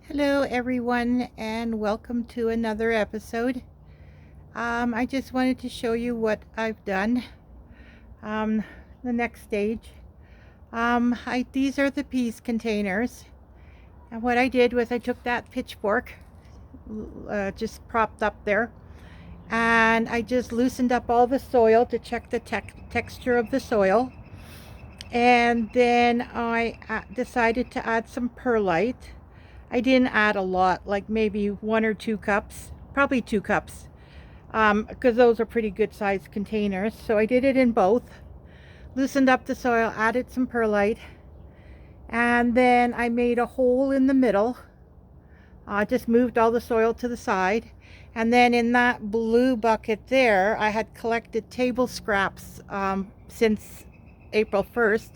Hello everyone and welcome to another episode. I just wanted to show you what I've done. Um, the next stage. These are the peas containers, and what I did was I took that pitchfork, just propped up there, and I just loosened up all the soil to check the texture of the soil. And then I decided to add some perlite. I didn't add a lot, like maybe 1 or 2 cups, probably 2 cups, because those are pretty good sized containers. So I did it in both, loosened up the soil, added some perlite, and then I made a hole in the middle. Just moved all the soil to the side. And then in that blue bucket there, I had collected table scraps since April 1st.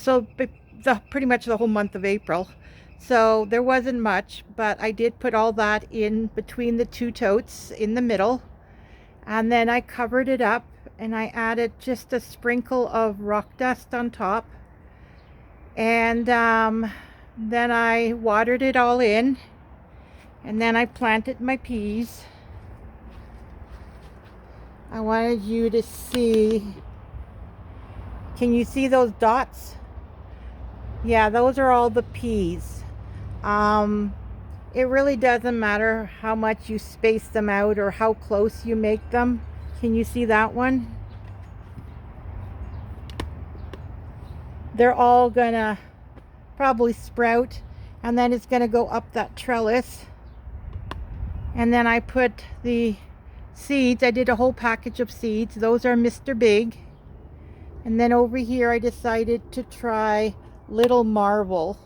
So pretty much the whole month of April. So there wasn't much, but I did put all that in between the two totes in the middle. And then I covered it up and I added just a sprinkle of rock dust on top. And then I watered it all in. And then I planted my peas. I wanted you to see. Can you see those dots? Yeah, those are all the peas. It really doesn't matter how much you space them out or how close you make them. Can you see that one? They're all gonna probably sprout, and then it's gonna go up that trellis. And then I put the seeds. I did a whole package of seeds. Those are Mr. Big. And then over here I decided to try Little Marvel.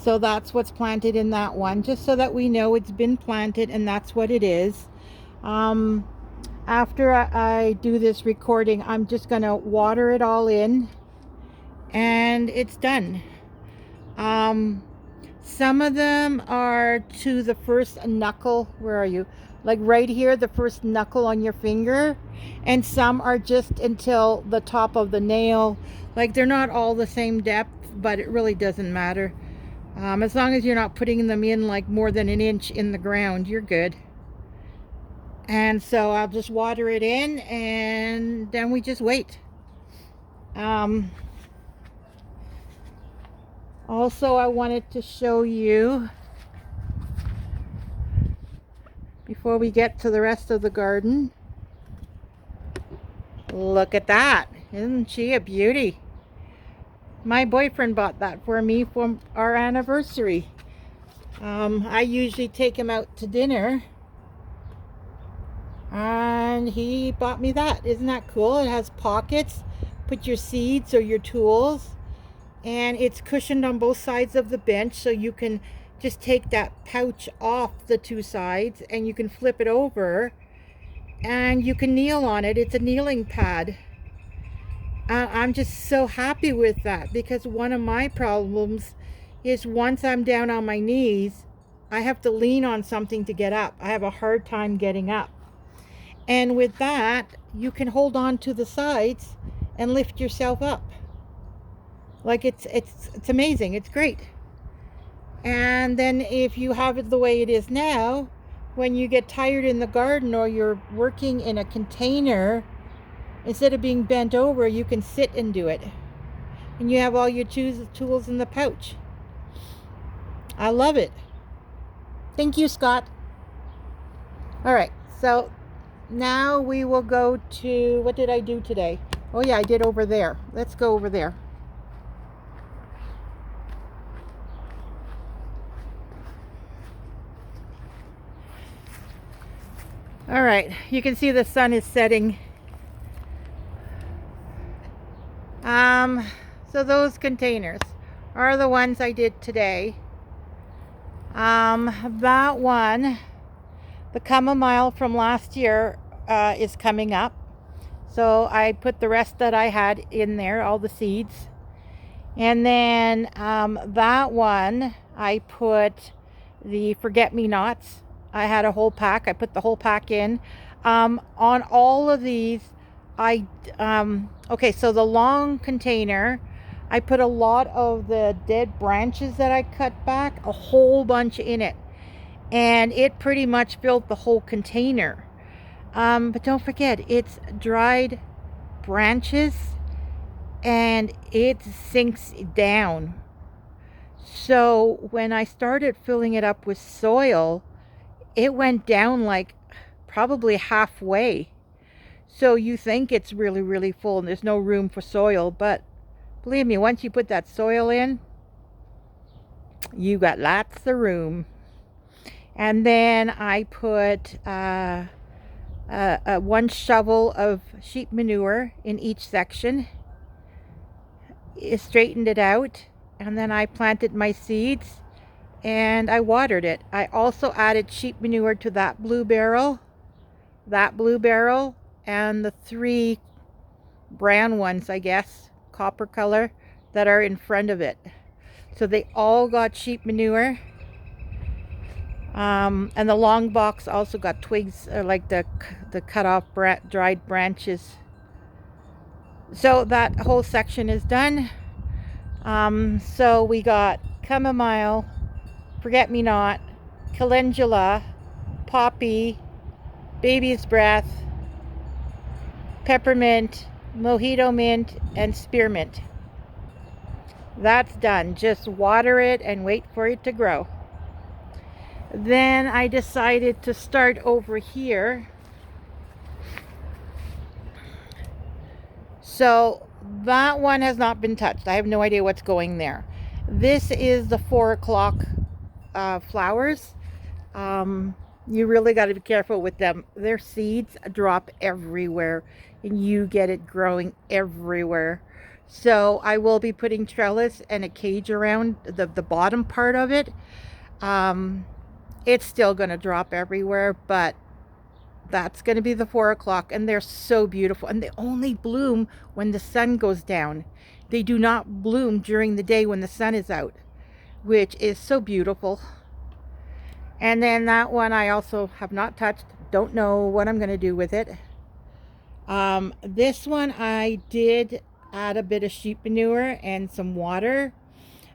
So that's what's planted in that one, just so that we know it's been planted and that's what it is. After I do this recording, I'm just gonna water it all in and it's done. Some of them are to the first knuckle. Where are you? Like right here, the first knuckle on your finger, and some are just until the top of the nail. Like they're not all the same depth, but it really doesn't matter. As long as you're not putting them in like more than an inch in the ground, you're good. And so I'll just water it in and then we just wait. Also, I wanted to show you, before we get to the rest of the garden, look at that. Isn't she a beauty? My boyfriend bought that for me for our anniversary. I usually take him out to dinner, and he bought me that. Isn't that cool? It has pockets, put your seeds or your tools, and it's cushioned on both sides of the bench, so you can just take that pouch off the two sides and you can flip it over and you can kneel on it. It's a kneeling pad. I'm just so happy with that, because one of my problems is once I'm down on my knees, I have to lean on something to get up. I have a hard time getting up. And with that, you can hold on to the sides and lift yourself up. Like it's amazing. It's great. And then if you have it the way it is now, when you get tired in the garden or you're working in a container, instead of being bent over, you can sit and do it. And you have all your tools in the pouch. I love it. Thank you, Scott. All right, so now we will go to, what did I do today? Oh yeah, I did over there. Let's go over there. All right, you can see the sun is setting. So those containers are the ones I did today. That one, the chamomile from last year, is coming up. So I put the rest that I had in there, all the seeds. And then that one, I put the forget-me-nots. I had a whole pack. I put the whole pack in. On all of these, okay, so the long container, I put a lot of the dead branches that I cut back, a whole bunch in it. And it pretty much filled the whole container. But don't forget, it's dried branches and it sinks down. So when I started filling it up with soil, it went down like probably halfway. So you think it's really, really full and there's no room for soil, but believe me, once you put that soil in, you got lots of room. And then I put 1 shovel of sheep manure in each section. It straightened it out, and then I planted my seeds and I watered it. I also added sheep manure to that blue barrel, and the 3 brown ones, I guess, copper color, that are in front of it. So they all got sheep manure. And the long box also got twigs, like the cut off dried branches. So that whole section is done. So we got chamomile, forget-me-not, calendula, poppy, baby's breath, peppermint, mojito mint, and spearmint. That's done. Just water it and wait for it to grow. Then I decided to start over here. So that one has not been touched. I have no idea what's going there. This is the 4 o'clock flowers. You really got to be careful with them. Their seeds drop everywhere and you get it growing everywhere. So I will be putting trellis and a cage around the bottom part of it. It's still going to drop everywhere, but that's going to be the 4 o'clock, and they're so beautiful. And they only bloom when the sun goes down. They do not bloom during the day when the sun is out, which is so beautiful. And then that one I also have not touched. Don't know what I'm going to do with it. This one I did add a bit of sheep manure and some water.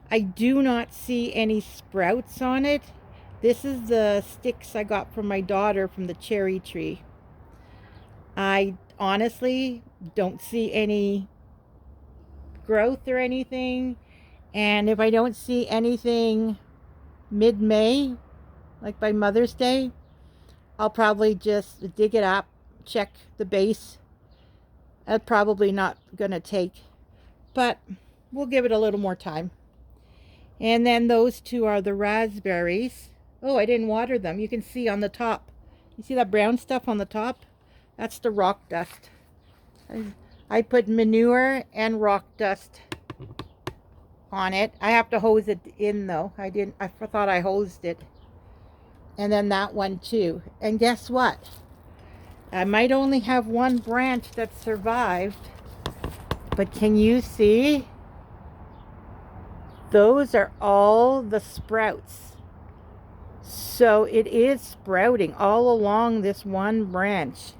I do not see any sprouts on it. This is the sticks I got from my daughter from the cherry tree. I honestly don't see any growth or anything. And if I don't see anything mid-May, like by Mother's Day, I'll probably just dig it up, check the base. That's probably not going to take, but we'll give it a little more time. And then those 2 are the raspberries. Oh, I didn't water them. You can see on the top. You see that brown stuff on the top? That's the rock dust. I put manure and rock dust on it. I have to hose it in though. I thought I hosed it. And then that one too. And guess what? I might only have 1 branch that survived. But can you see? Those are all the sprouts. So it is sprouting all along this 1 branch.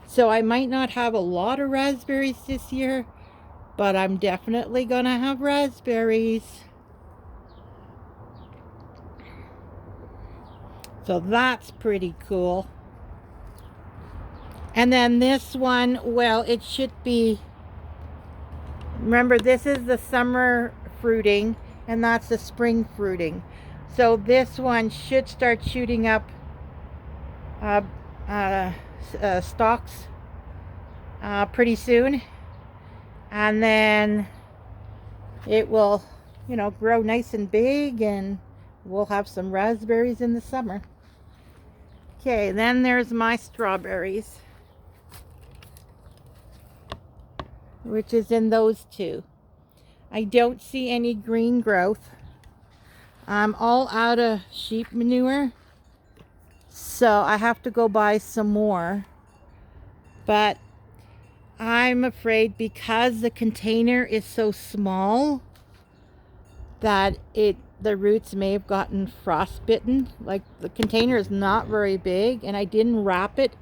So I might not have a lot of raspberries this year, but I'm definitely gonna have raspberries. So that's pretty cool. And then this one, well, it should be, remember this is the summer fruiting and that's the spring fruiting. So this one should start shooting up stalks pretty soon. And then it will, grow nice and big and we'll have some raspberries in the summer. Okay, then there's my strawberries, which is in those 2. I don't see any green growth. I'm all out of sheep manure, so I have to go buy some more. But I'm afraid because the container is so small that the roots may have gotten frostbitten. Like the container is not very big and I didn't wrap it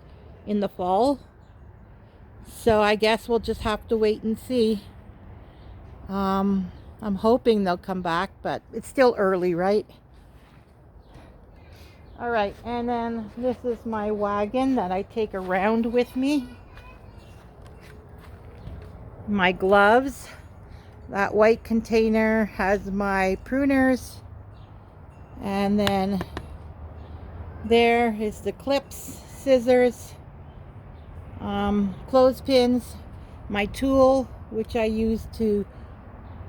in the fall. So I guess we'll just have to wait and see. I'm hoping they'll come back, but it's still early, right? All right, and then this is my wagon that I take around with me. My gloves. That white container has my pruners. And then there is the clips, scissors, clothespins, my tool, which I use to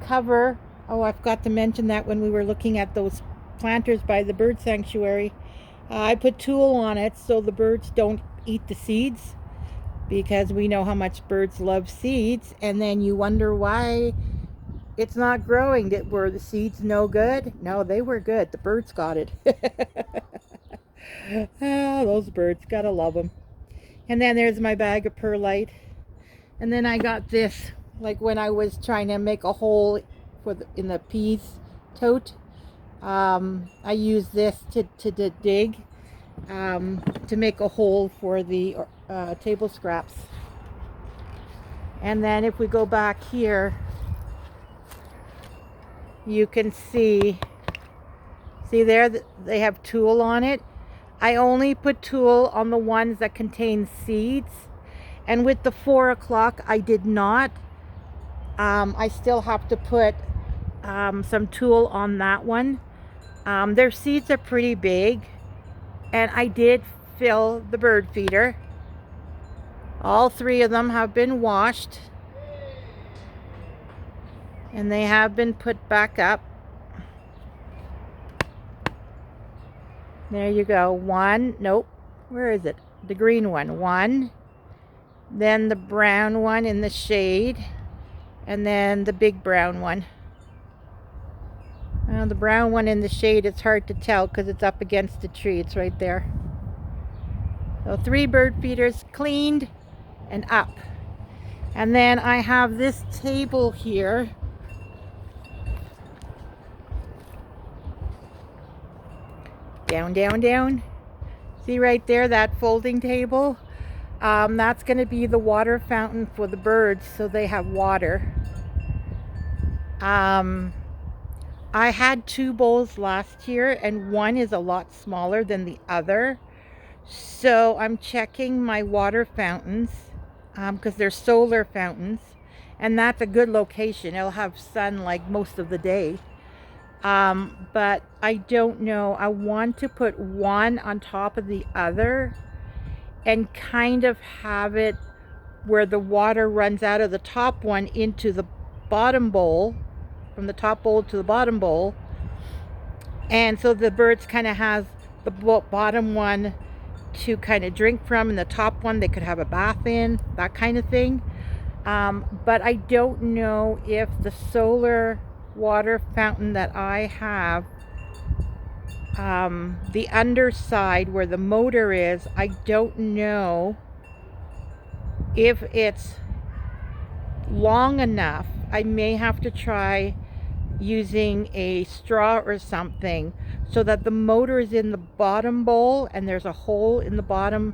cover. Oh, I forgot to mention that when we were looking at those planters by the bird sanctuary. I put tulle on it so the birds don't eat the seeds, because we know how much birds love seeds. And then you wonder why it's not growing. Were the seeds no good? No, they were good. The birds got it. Oh, those birds, gotta love them. And then there's my bag of perlite. And then I got this, like when I was trying to make a hole in the peas tote. I use this to dig, to make a hole for the table scraps. And then if we go back here, you can see there they have tulle on it. I only put tulle on the ones that contain seeds, and with the 4 o'clock I did not. I still have to put some tulle on that one. Their seeds are pretty big, and I did fill the bird feeder. All 3 of them have been washed, and they have been put back up. There you go. One, nope, where is it? The green one, one. Then the brown one in the shade, and then the big brown one. The brown one in the shade, it's hard to tell because it's up against the tree. It's right there. So 3 bird feeders cleaned and up. And then I have this table here. Down, down, down. See right there, that folding table? That's going to be the water fountain for the birds, so they have water. I had 2 bowls last year, and one is a lot smaller than the other. So I'm checking my water fountains, because they're solar fountains, and that's a good location. It'll have sun like most of the day. But I don't know. I want to put one on top of the other and kind of have it where the water runs out of the top one into the bottom bowl, from the top bowl to the bottom bowl. And so the birds kind of have the bottom one to kind of drink from, and the top one they could have a bath in, that kind of thing. But I don't know if the solar water fountain that I have, the underside where the motor is, I don't know if it's long enough. I may have to try using a straw or something so that the motor is in the bottom bowl and there's a hole in the bottom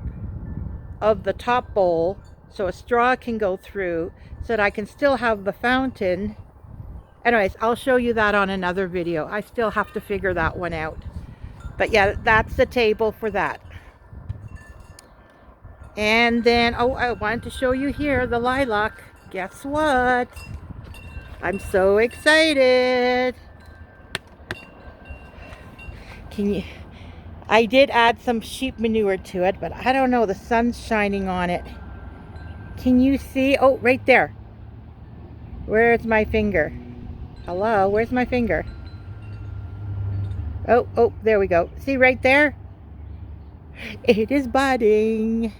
of the top bowl so a straw can go through, so that I can still have the fountain. Anyways, I'll show you that on another video. I still have to figure that one out. But yeah, that's the table for that. And then, oh, I wanted to show you here the lilac. Guess what? I'm so excited. I did add some sheep manure to it, but I don't know, the sun's shining on it. Can you see? Oh, right there. Where's my finger? Hello, where's my finger? Oh, there we go. See right there? It is budding.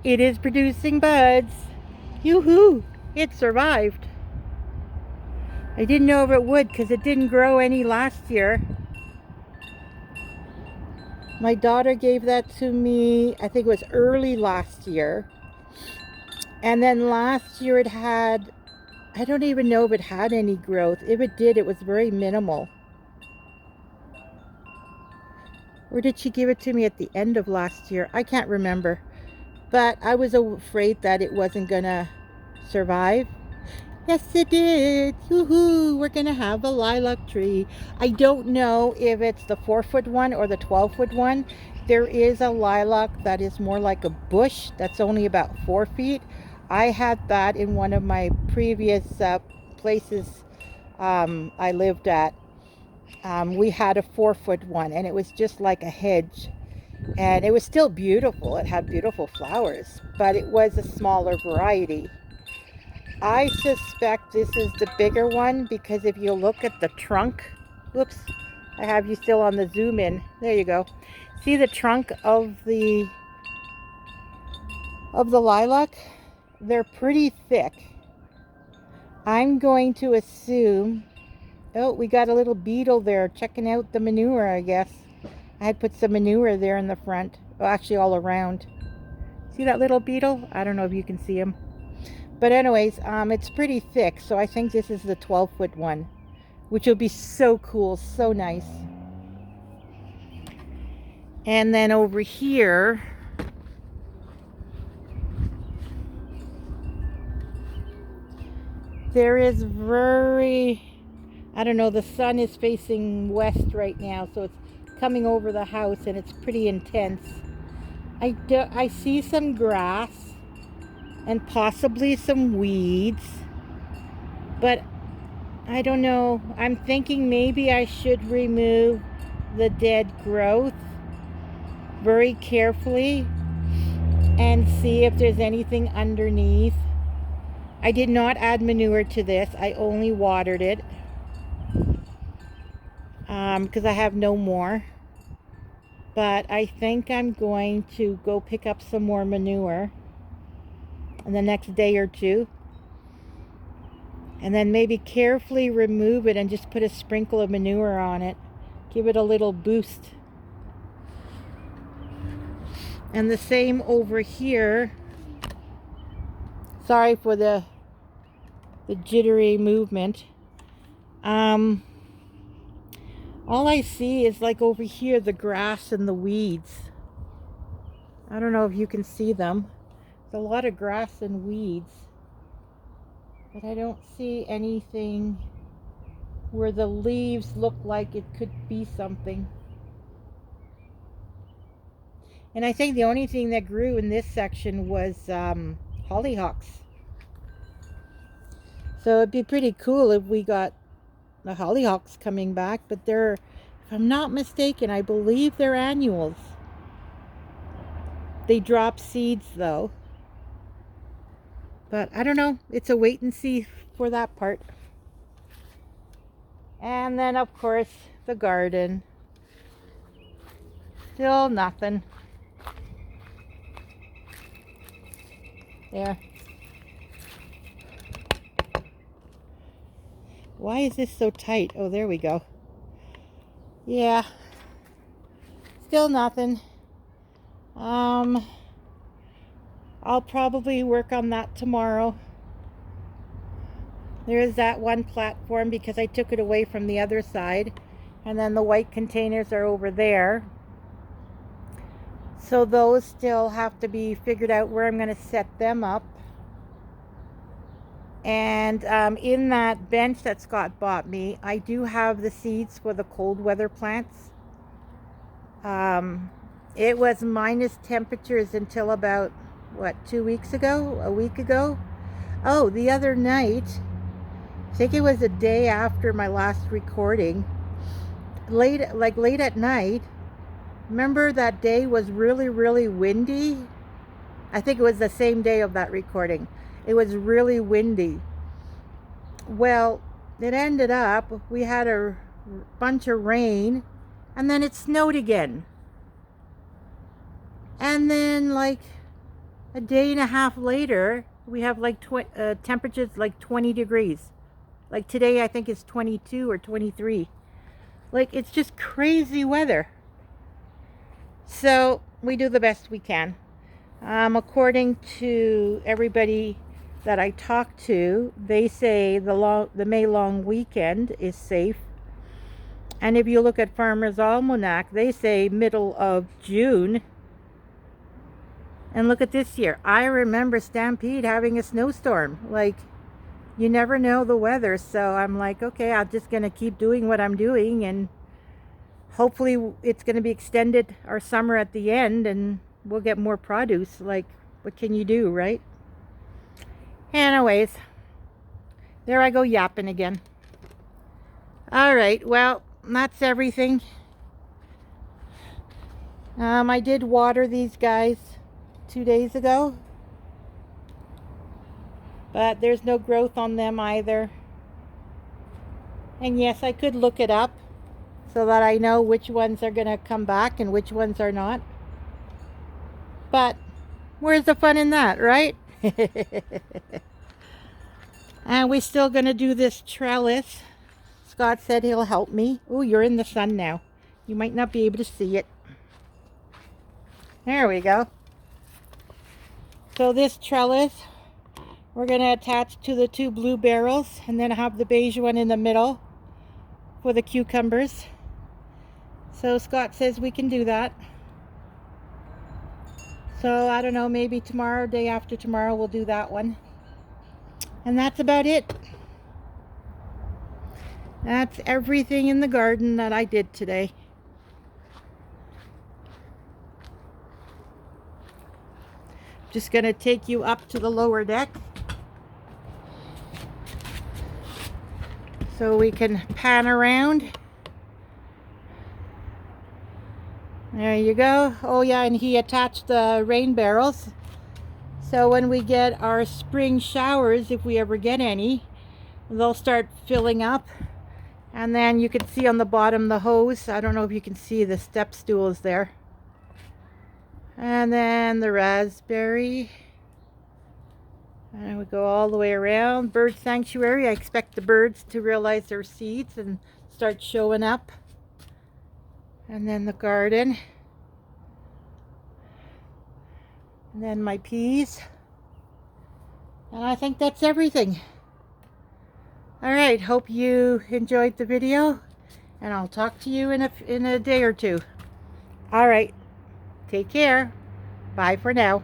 It is producing buds. Yoo-hoo! It survived. I didn't know if it would because it didn't grow any last year. My daughter gave that to me, I think it was early last year. And then last year it had, I don't even know if it had any growth. If it did, it was very minimal. Or did she give it to me at the end of last year? I can't remember. But I was afraid that it wasn't gonna survive. Yes, it did. Woohoo! We're gonna have a lilac tree. I don't know if it's the 4-foot one or the 12-foot one. There is a lilac that is more like a bush that's only about 4 feet. I had that in one of my previous places I lived at. We had a 4-foot one, and it was just like a hedge. And it was still beautiful. It had beautiful flowers, but it was a smaller variety. I suspect this is the bigger one because if you look at the trunk, whoops, I have you still on the zoom in. There you go. See the trunk of the lilac? They're pretty thick. I'm going to assume, oh, we got a little beetle there checking out the manure, I guess. I had put some manure there in the front, well, actually all around. See that little beetle? I don't know if you can see him. But anyways, it's pretty thick, so I think this is the 12-foot one, which will be so cool, so nice. And then over here, there is I don't know, the sun is facing west right now, so it's coming over the house and it's pretty intense. I see some grass and possibly some weeds, but I don't know. I'm thinking maybe I should remove the dead growth very carefully and see if there's anything underneath. I did not add manure to this. I only watered it because I have no more. But I think I'm going to go pick up some more manure in the next day or two. And then maybe carefully remove it and just put a sprinkle of manure on it. Give it a little boost. And the same over here. Sorry for the jittery movement. All I see is like over here, the grass and the weeds. I don't know if you can see them. There's a lot of grass and weeds. But I don't see anything where the leaves look like it could be something. And I think the only thing that grew in this section was hollyhocks. So it'd be pretty cool if we got the hollyhocks coming back, but they're, if I'm not mistaken, I believe they're annuals. They drop seeds though. But I don't know, it's a wait and see for that part. And then of course the garden. Still nothing. There. Why is this so tight? Oh, there we go. Yeah. Still nothing. I'll probably work on that tomorrow. There is that one platform because I took it away from the other side. And then the white containers are over there. So those still have to be figured out where I'm going to set them up. And in that bench that Scott bought me, I do have the seeds for the cold weather plants. It was minus temperatures until about, what, 2 weeks ago? A week ago? Oh, the other night, I think it was a day after my last recording, late at night, remember that day was really, really windy? I think it was the same day of that recording. It was really windy. Well, it ended up, we had a bunch of rain, and then it snowed again. And then like a day and a half later, we have like temperatures like 20 degrees. Like today I think it's 22 or 23. Like it's just crazy weather. So we do the best we can. According to everybody that I talk to, they say the May long weekend is safe. And if you look at Farmer's Almanac, they say middle of June. And look at this year. I remember Stampede having a snowstorm. Like, you never know the weather. So I'm like, okay, I'm just going to keep doing what I'm doing, and hopefully it's going to be extended our summer at the end and we'll get more produce. Like, what can you do, right? Anyways, there I go yapping again. All right, well, that's everything. I did water these guys 2 days ago, but there's no growth on them either. And yes, I could look it up so that I know which ones are going to come back and which ones are not. But where's the fun in that, right? And we're still going to do this trellis. Scott said he'll help me. Oh, you're in the sun now. You might not be able to see it. There we go. So this trellis, we're going to attach to the 2 blue barrels and then have the beige one in the middle for the cucumbers. So Scott says we can do that. So I don't know, maybe tomorrow, day after tomorrow, we'll do that one. And that's about it. That's everything in the garden that I did today. Just gonna take you up to the lower deck so we can pan around. There you go. Oh yeah, and he attached the rain barrels. So when we get our spring showers, if we ever get any, they'll start filling up. And then you can see on the bottom the hose. I don't know if you can see the step stools there. And then the raspberry. And we go all the way around. Bird sanctuary. I expect the birds to realize their seeds and start showing up. And then the garden. And then my peas. And I think that's everything. Alright, hope you enjoyed the video. And I'll talk to you in a day or two. Alright, take care. Bye for now.